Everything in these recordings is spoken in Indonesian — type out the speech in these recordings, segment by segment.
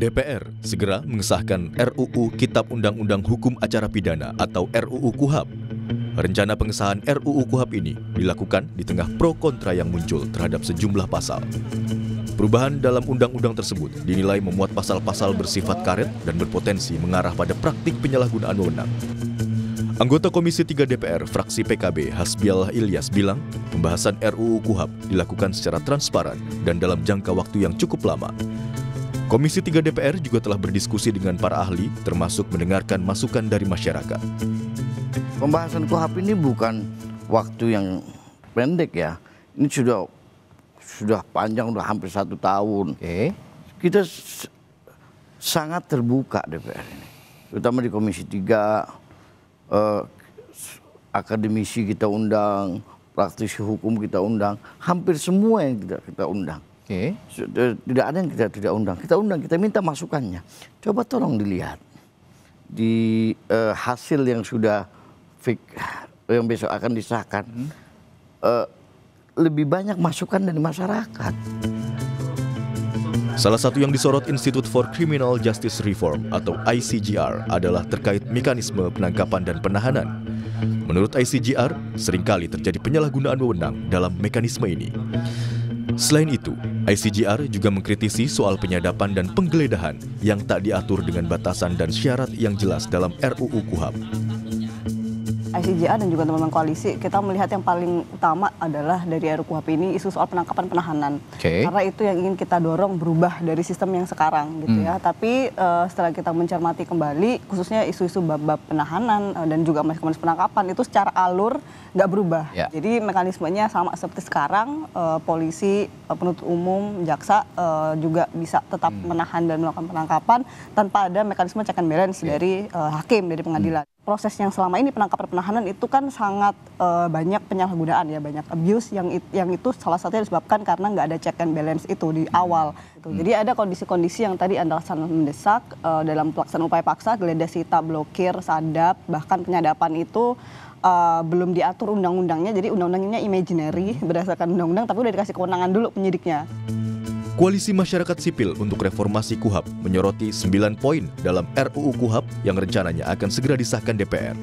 DPR segera mengesahkan RUU Kitab Undang-Undang Hukum Acara Pidana atau RUU KUHAP. Rencana pengesahan RUU KUHAP ini dilakukan di tengah pro kontra yang muncul terhadap sejumlah pasal. Perubahan dalam undang-undang tersebut dinilai memuat pasal-pasal bersifat karet dan berpotensi mengarah pada praktik penyalahgunaan wewenang. Anggota Komisi 3 DPR fraksi PKB Hasbiallah Ilyas bilang, pembahasan RUU KUHAP dilakukan secara transparan dan dalam jangka waktu yang cukup lama. Komisi 3 DPR juga telah berdiskusi dengan para ahli, termasuk mendengarkan masukan dari masyarakat. Pembahasan KUHAP ini bukan waktu yang pendek ya. Ini sudah panjang, sudah hampir 1 tahun. Kita sangat terbuka DPR ini, terutama di Komisi 3. Akademisi kita undang, praktisi hukum kita undang, hampir semua yang kita undang. Tidak ada yang kita tidak undang. Kita minta masukannya. Coba tolong dilihat di hasil yang sudah yang besok akan disahkan. Lebih banyak masukan dari masyarakat. Salah satu yang disorot Institute for Criminal Justice Reform atau ICJR adalah terkait mekanisme penangkapan dan penahanan. Menurut ICJR, seringkali terjadi penyalahgunaan wewenang dalam mekanisme ini. Selain itu, ICJR juga mengkritisi soal penyadapan dan penggeledahan yang tak diatur dengan batasan dan syarat yang jelas dalam RUU KUHAP. ICJR dan juga teman-teman koalisi, kita melihat yang paling utama adalah dari RUU KUHAP ini isu soal penangkapan penahanan. Karena itu yang ingin kita dorong berubah dari sistem yang sekarang gitu ya. Tapi setelah kita mencermati kembali, khususnya isu-isu bab penahanan dan juga mekanisme penangkapan itu secara alur nggak berubah. Jadi mekanismenya sama seperti sekarang, polisi, penuntut umum, jaksa juga bisa tetap menahan dan melakukan penangkapan tanpa ada mekanisme check and balance dari hakim, dari pengadilan. Proses yang selama ini penangkapan penahanan itu kan sangat banyak penyalahgunaan ya, banyak abuse yang itu salah satunya disebabkan karena nggak ada check and balance itu di awal. Jadi ada kondisi-kondisi yang tadi adalah sangat mendesak dalam pelaksanaan upaya paksa, geledah sita, blokir, sadap, bahkan penyadapan itu belum diatur undang-undangnya. Jadi undang-undangnya imaginary berdasarkan undang-undang, tapi udah dikasih kewenangan dulu penyidiknya. Koalisi Masyarakat Sipil untuk Reformasi KUHAP menyoroti 9 poin dalam RUU KUHAP yang rencananya akan segera disahkan DPR.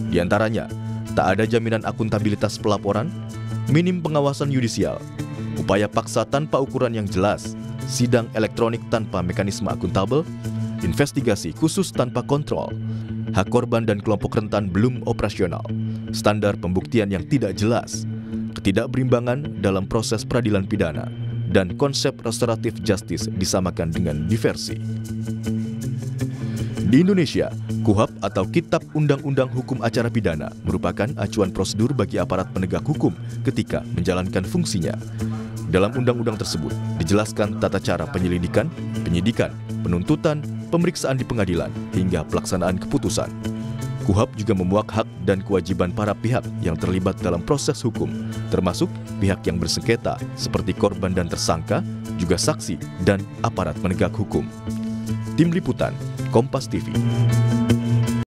Di antaranya, tak ada jaminan akuntabilitas pelaporan, minim pengawasan yudisial, upaya paksa tanpa ukuran yang jelas, sidang elektronik tanpa mekanisme akuntabel, investigasi khusus tanpa kontrol, hak korban dan kelompok rentan belum operasional, standar pembuktian yang tidak jelas, ketidakberimbangan dalam proses peradilan pidana, dan konsep restoratif justice disamakan dengan diversi. Di Indonesia, KUHAP atau Kitab Undang-Undang Hukum Acara Pidana merupakan acuan prosedur bagi aparat penegak hukum ketika menjalankan fungsinya. Dalam undang-undang tersebut dijelaskan tata cara penyelidikan, penyidikan, penuntutan, pemeriksaan di pengadilan, hingga pelaksanaan keputusan. KUHAP juga memuat hak dan kewajiban para pihak yang terlibat dalam proses hukum, termasuk pihak yang bersengketa seperti korban dan tersangka, juga saksi dan aparat penegak hukum. Tim Liputan, Kompas TV.